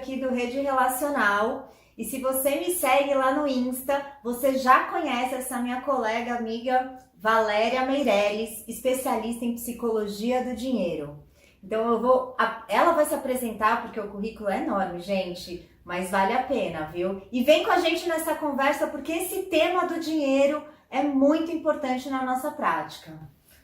aqui do Rede Relacional. E se você me segue lá no Insta, você já conhece essa minha colega, amiga Valéria Meirelles, especialista em psicologia do dinheiro. Então ela vai se apresentar porque o currículo é enorme, gente, mas vale a pena, viu? E vem com a gente nessa conversa porque esse tema do dinheiro é muito importante na nossa prática.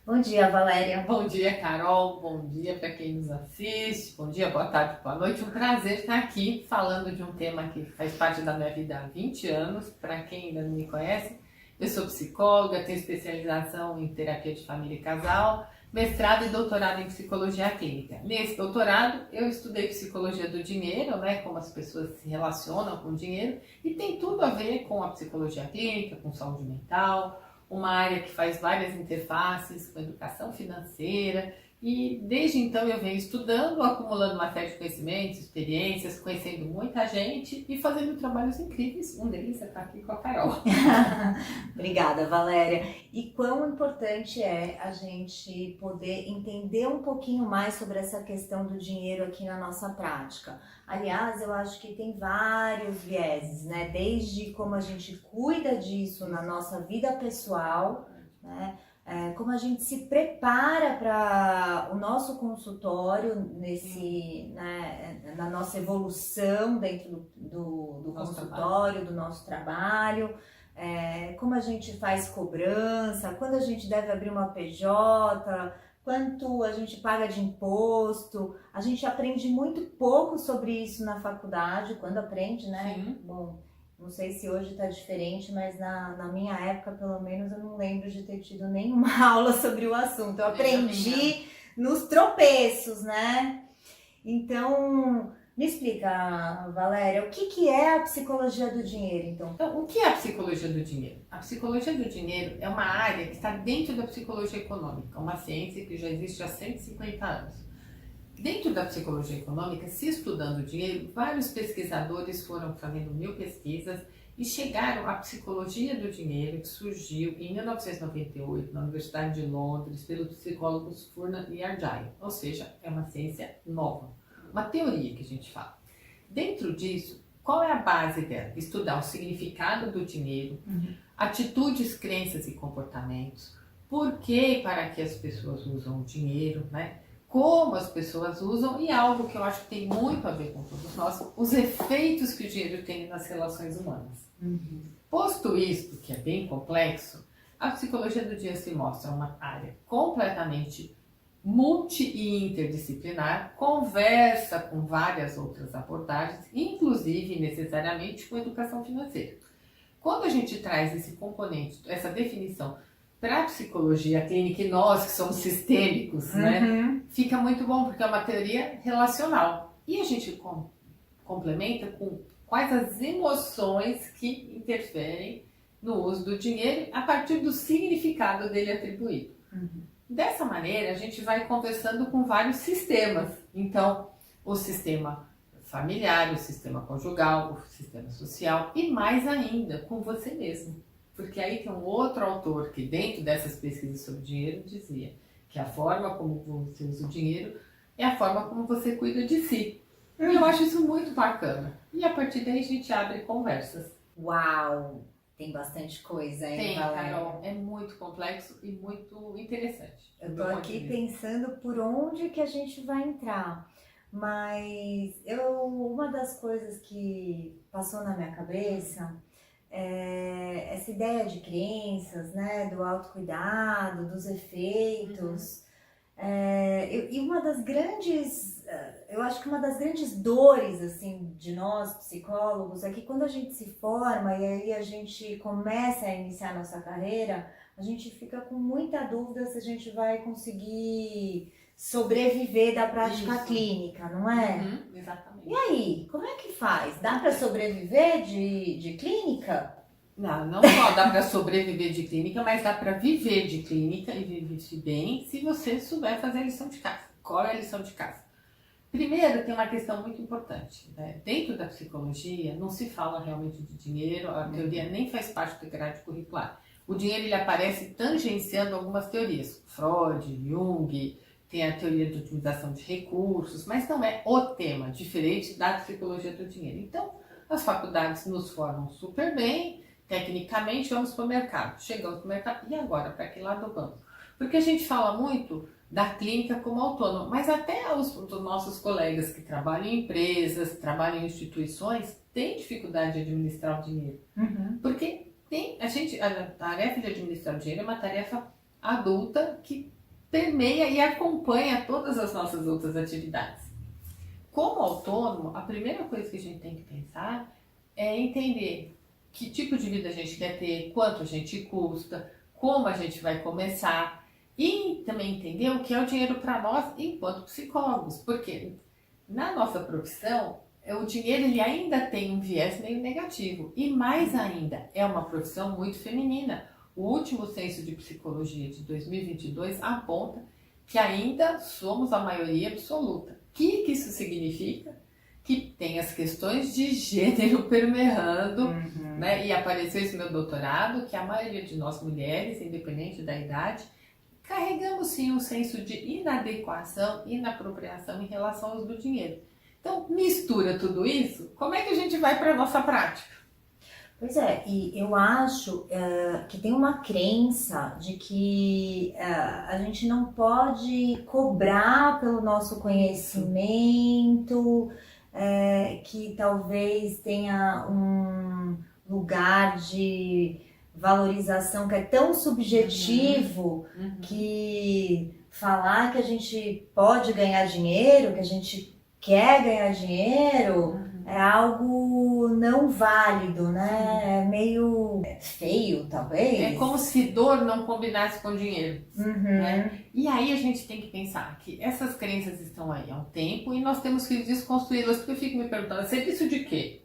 Bom dia, Valéria. Bom dia, Carol. Bom dia para quem nos assiste. Bom dia, boa tarde, boa noite. Um prazer estar aqui falando de um tema que faz parte da minha vida há 20 anos. Para quem ainda não me conhece, eu sou psicóloga, tenho especialização em terapia de família e casal, mestrado e doutorado em psicologia clínica. Nesse doutorado, eu estudei psicologia do dinheiro, como as pessoas se relacionam com o dinheiro, e tem tudo a ver com a psicologia clínica, com saúde mental, uma área que faz várias interfaces com educação financeira, e desde então eu venho estudando, acumulando uma série de conhecimentos, experiências, conhecendo muita gente e fazendo trabalhos incríveis. Um deles é estar aqui com a Carol. Obrigada, Valéria. E quão importante é a gente poder entender um pouquinho mais sobre essa questão do dinheiro aqui na nossa prática. Aliás, eu acho que tem vários vieses, Desde como a gente cuida disso na nossa vida pessoal, como a gente se prepara para o nosso consultório na nossa evolução dentro do consultório, do nosso trabalho, como a gente faz cobrança, quando a gente deve abrir uma PJ, quanto a gente paga de imposto. A gente aprende muito pouco sobre isso na faculdade, quando aprende, Sim. Bom, não sei se hoje está diferente, mas na minha época, pelo menos, eu não lembro de ter tido nenhuma aula sobre o assunto. Eu aprendi nos tropeços, Então, me explica, Valéria, o que é a psicologia do dinheiro, então? Então, o que é a psicologia do dinheiro? A psicologia do dinheiro é uma área que está dentro da psicologia econômica, uma ciência que já existe há 150 anos. Dentro da psicologia econômica, se estudando o dinheiro, vários pesquisadores foram fazendo 1000 pesquisas e chegaram à psicologia do dinheiro, que surgiu em 1998 na Universidade de Londres pelos psicólogos Furman e Argyle, ou seja, é uma ciência nova, uma teoria que a gente fala. Dentro disso, qual é a base dela? Estudar o significado do dinheiro, atitudes, crenças e comportamentos, por que e para que as pessoas usam o dinheiro, como as pessoas usam, e algo que eu acho que tem muito a ver com todos nós, os efeitos que o dinheiro tem nas relações humanas. Posto isto, que é bem complexo, a psicologia do dinheiro se mostra uma área completamente multi e interdisciplinar, conversa com várias outras abordagens, inclusive necessariamente com educação financeira. Quando a gente traz esse componente, essa definição para a psicologia clínica, e nós que somos sistêmicos, fica muito bom, porque é uma teoria relacional. E a gente complementa com quais as emoções que interferem no uso do dinheiro a partir do significado dele atribuído. Dessa maneira, a gente vai conversando com vários sistemas. Então, o sistema familiar, o sistema conjugal, o sistema social e mais ainda com você mesmo. Porque aí tem um outro autor que dentro dessas pesquisas sobre dinheiro dizia que a forma como você usa o dinheiro é a forma como você cuida de si. E eu acho isso muito bacana. E a partir daí a gente abre conversas. Uau! Tem bastante coisa, hein, Tem, Valéria? Carol. É muito complexo e muito interessante. Eu tô aqui pensando por onde que a gente vai entrar. Mas uma das coisas que passou na minha cabeça é essa ideia de crenças, do autocuidado, dos efeitos. E uma das grandes, eu acho que uma das grandes dores, assim, de nós psicólogos é que quando a gente se forma e aí a gente começa a iniciar a nossa carreira, a gente fica com muita dúvida se a gente vai conseguir sobreviver da prática clínica, não é? Exatamente. E aí, como é que faz? Dá para sobreviver de clínica? Não só dá para sobreviver de clínica, mas dá para viver de clínica e viver bem se você souber fazer a lição de casa. Qual é a lição de casa? Primeiro, tem uma questão muito importante. Dentro da psicologia, não se fala realmente de dinheiro, a teoria nem faz parte da grade curricular. O dinheiro ele aparece tangenciando algumas teorias. Freud, Jung, tem a teoria de otimização de recursos, mas não é o tema, diferente da psicologia do dinheiro. Então, as faculdades nos formam super bem, tecnicamente vamos para o mercado. Chegamos para o mercado, e agora, para que lado vamos? Porque a gente fala muito da clínica como autônoma, mas até os nossos colegas que trabalham em empresas, trabalham em instituições, têm dificuldade de administrar o dinheiro. Porque a tarefa de administrar o dinheiro é uma tarefa adulta que permeia e acompanha todas as nossas outras atividades. Como autônomo, a primeira coisa que a gente tem que pensar é entender que tipo de vida a gente quer ter, quanto a gente custa, como a gente vai começar e também entender o que é o dinheiro para nós enquanto psicólogos, porque na nossa profissão o dinheiro ele ainda tem um viés meio negativo e mais ainda é uma profissão muito feminina. O último censo de psicologia de 2022 aponta que ainda somos a maioria absoluta. O que isso significa? Que tem as questões de gênero permeando, né? E apareceu esse meu doutorado, que a maioria de nós mulheres, independente da idade, carregamos sim um senso de inadequação, inapropriação em relação ao uso do dinheiro. Então, mistura tudo isso, como é que a gente vai para a nossa prática? Pois é, e eu acho que tem uma crença de que a gente não pode cobrar pelo nosso conhecimento, que talvez tenha um lugar de valorização que é tão subjetivo que falar que a gente pode ganhar dinheiro, que a gente quer ganhar dinheiro, é algo não válido, né? É meio feio, talvez. É como se dor não combinasse com dinheiro. Né? E aí a gente tem que pensar que essas crenças estão aí há um tempo e nós temos que desconstruí-las, porque eu fico me perguntando, serviço de quê?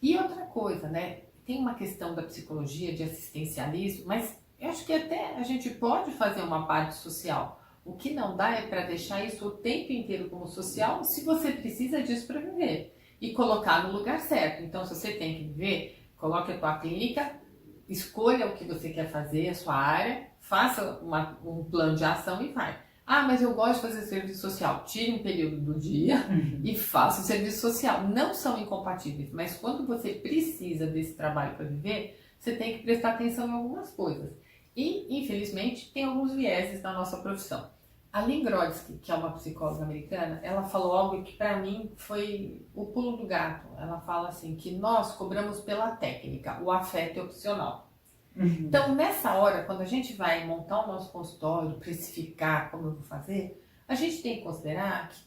E outra coisa, né? Tem uma questão da psicologia, de assistencialismo, mas eu acho que até a gente pode fazer uma parte social. O que não dá é para deixar isso o tempo inteiro como social, se você precisa disso para viver. E colocar no lugar certo. Então, se você tem que viver, coloque a tua clínica, escolha o que você quer fazer, a sua área, faça um plano de ação e vai. Ah, mas eu gosto de fazer serviço social. Tire um período do dia e faça o serviço social. Não são incompatíveis, mas quando você precisa desse trabalho para viver, você tem que prestar atenção em algumas coisas. E, infelizmente, tem alguns vieses na nossa profissão. A Lynn Grodzki, que é uma psicóloga americana, ela falou algo que para mim foi o pulo do gato. Ela fala assim, que nós cobramos pela técnica, o afeto é opcional. Então, nessa hora, quando a gente vai montar o nosso consultório, precificar como eu vou fazer, a gente tem que considerar que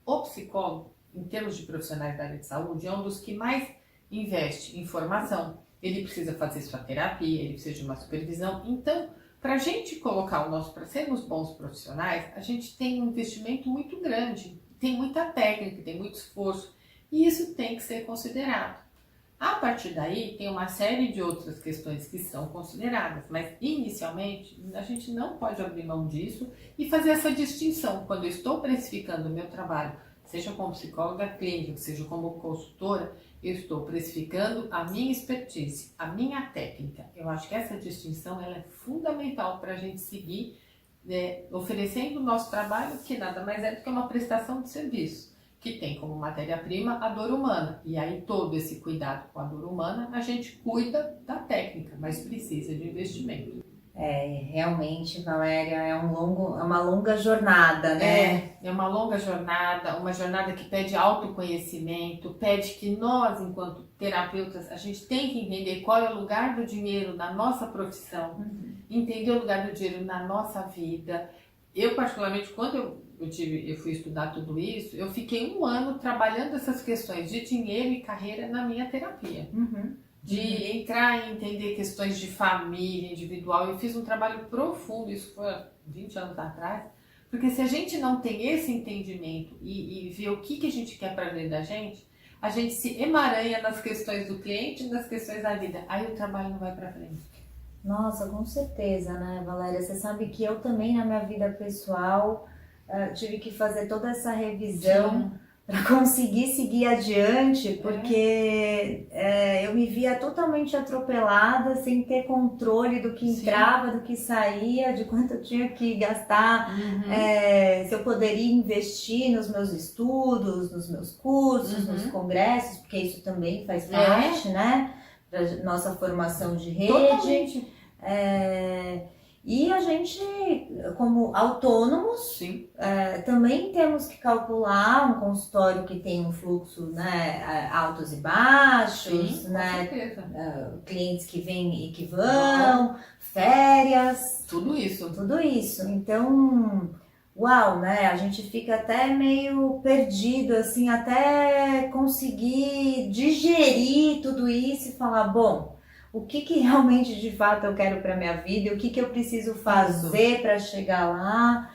o psicólogo, em termos de profissionais da área de saúde, é um dos que mais investe em formação. Ele precisa fazer sua terapia, ele precisa de uma supervisão. Então, para a gente colocar para sermos bons profissionais, a gente tem um investimento muito grande, tem muita técnica, tem muito esforço, e isso tem que ser considerado. A partir daí, tem uma série de outras questões que são consideradas, mas inicialmente a gente não pode abrir mão disso e fazer essa distinção. Quando eu estou precificando o meu trabalho, seja como psicóloga clínica, seja como consultora, eu estou precificando a minha expertise, a minha técnica. Eu acho que essa distinção ela é fundamental para a gente seguir oferecendo o nosso trabalho, que nada mais é do que uma prestação de serviço, que tem como matéria-prima a dor humana. E aí todo esse cuidado com a dor humana, a gente cuida da técnica, mas precisa de investimento. Realmente, Valéria, é uma longa jornada, né? É uma longa jornada, uma jornada que pede autoconhecimento, pede que nós, enquanto terapeutas, a gente tem que entender qual é o lugar do dinheiro na nossa profissão, entender o lugar do dinheiro na nossa vida. Eu, particularmente, quando eu fui estudar tudo isso, eu fiquei 1 ano trabalhando essas questões de dinheiro e carreira na minha terapia. De entrar e entender questões de família, individual. Eu fiz um trabalho profundo, isso foi há 20 anos atrás, porque se a gente não tem esse entendimento e ver o que a gente quer para dentro da gente, a gente se emaranha nas questões do cliente e nas questões da vida. Aí o trabalho não vai para frente. Nossa, com certeza, né, Valéria? Você sabe que eu também, na minha vida pessoal, tive que fazer toda essa revisão para conseguir seguir adiante, porque eu me via totalmente atropelada, sem ter controle do que entrava, do que saía, de quanto eu tinha que gastar, se eu poderia investir nos meus estudos, nos meus cursos, nos congressos, porque isso também faz parte, né, da nossa formação de rede. Totalmente. E a gente, como autônomos, também temos que calcular um consultório que tem um fluxo, né, altos e baixos, né, clientes que vêm e que vão, férias. Tudo isso. Tudo isso. Então, uau, né, a gente fica até meio perdido, assim, até conseguir digerir tudo isso e falar, bom, o que realmente de fato eu quero para minha vida, o que eu preciso fazer para chegar lá,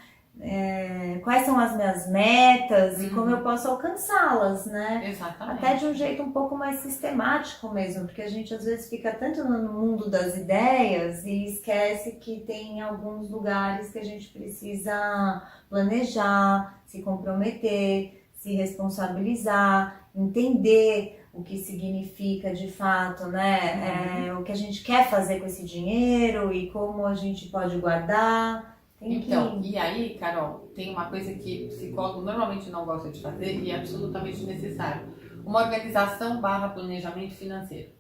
quais são as minhas metas e como eu posso alcançá-las, né? Exatamente. Até de um jeito um pouco mais sistemático mesmo, porque a gente às vezes fica tanto no mundo das ideias e esquece que tem alguns lugares que a gente precisa planejar, se comprometer, se responsabilizar, entender o que significa de fato, né? O que a gente quer fazer com esse dinheiro e como a gente pode guardar. E aí, Carol, tem uma coisa que o psicólogo normalmente não gosta de fazer e é absolutamente necessário. Uma organização / planejamento financeiro.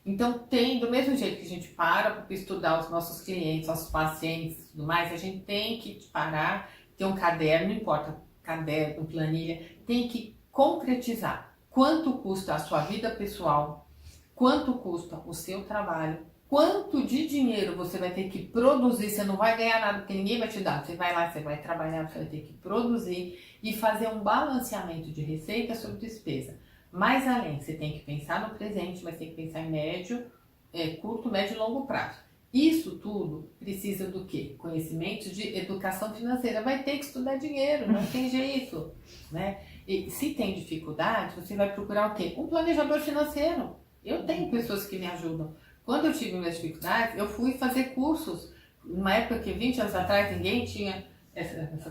Então, do mesmo jeito que a gente para estudar os nossos clientes, nossos pacientes e tudo mais, a gente tem que parar, ter um caderno, não importa, caderno, planilha, tem que concretizar. Quanto custa a sua vida pessoal? Quanto custa o seu trabalho? Quanto de dinheiro você vai ter que produzir? Você não vai ganhar nada porque ninguém vai te dar. Você vai lá, você vai trabalhar, você vai ter que produzir e fazer um balanceamento de receita sobre despesa. Mais além, você tem que pensar no presente, mas tem que pensar em curto, médio e longo prazo. Isso tudo precisa do quê? Conhecimentos de educação financeira. Vai ter que estudar dinheiro, não tem jeito, né? E se tem dificuldade, você vai procurar o quê? Um planejador financeiro. Eu tenho pessoas que me ajudam. Quando eu tive minhas dificuldades, eu fui fazer cursos. Numa época que 20 anos atrás ninguém tinha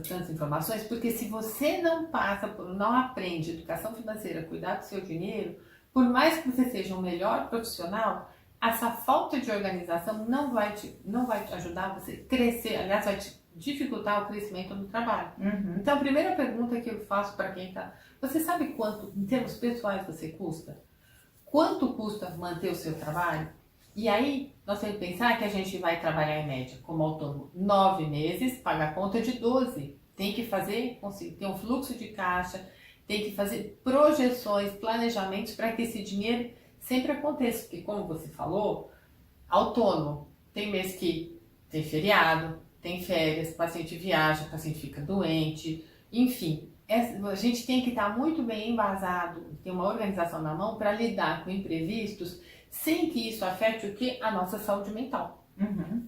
tantas informações, porque se você não aprende educação financeira, cuidar do seu dinheiro, por mais que você seja um melhor profissional, essa falta de organização não vai te ajudar você a crescer, aliás, vai te dificultar o crescimento no trabalho. Então, a primeira pergunta que eu faço para quem está... Você sabe quanto, em termos pessoais, você custa? Quanto custa manter o seu trabalho? E aí, nós temos que pensar que a gente vai trabalhar em média como autônomo 9 meses, pagar conta de 12. Tem que ter um fluxo de caixa, tem que fazer projeções, planejamentos para que esse dinheiro sempre aconteça. Porque, como você falou, autônomo, tem mês que tem feriado, tem férias, o paciente viaja, o paciente fica doente, enfim. A gente tem que estar muito bem embasado, ter uma organização na mão para lidar com imprevistos sem que isso afete o que? A nossa saúde mental.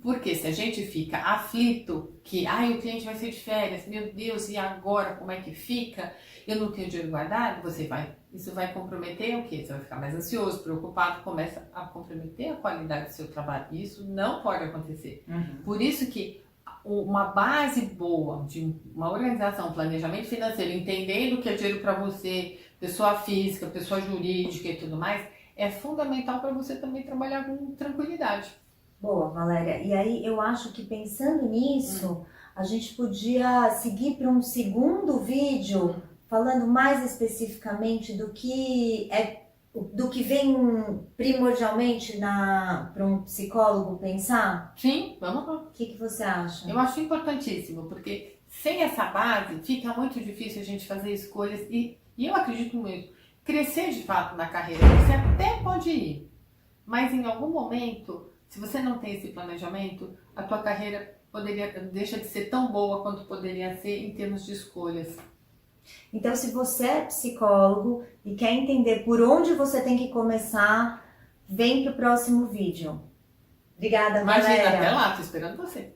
Porque se a gente fica aflito, que o cliente vai ser de férias, meu Deus, e agora como é que fica? Eu não tenho dinheiro guardado, isso vai comprometer o quê? Você vai ficar mais ansioso, preocupado, começa a comprometer a qualidade do seu trabalho. Isso não pode acontecer. Por isso que uma base boa de uma organização, planejamento financeiro, entendendo o que é dinheiro para você, pessoa física, pessoa jurídica e tudo mais, é fundamental para você também trabalhar com tranquilidade. Boa, Valéria. E aí eu acho que pensando nisso, a gente podia seguir para um segundo vídeo falando mais especificamente do que vem primordialmente para um psicólogo pensar? Sim, vamos lá. O que você acha? Eu acho importantíssimo, porque sem essa base fica muito difícil a gente fazer escolhas e eu acredito muito. Crescer de fato na carreira, você até pode ir, mas em algum momento, se você não tem esse planejamento, a tua carreira deixa de ser tão boa quanto poderia ser em termos de escolhas. Então, se você é psicólogo e quer entender por onde você tem que começar, vem pro próximo vídeo. Obrigada, Valéria. Imagina, até lá, tô esperando você.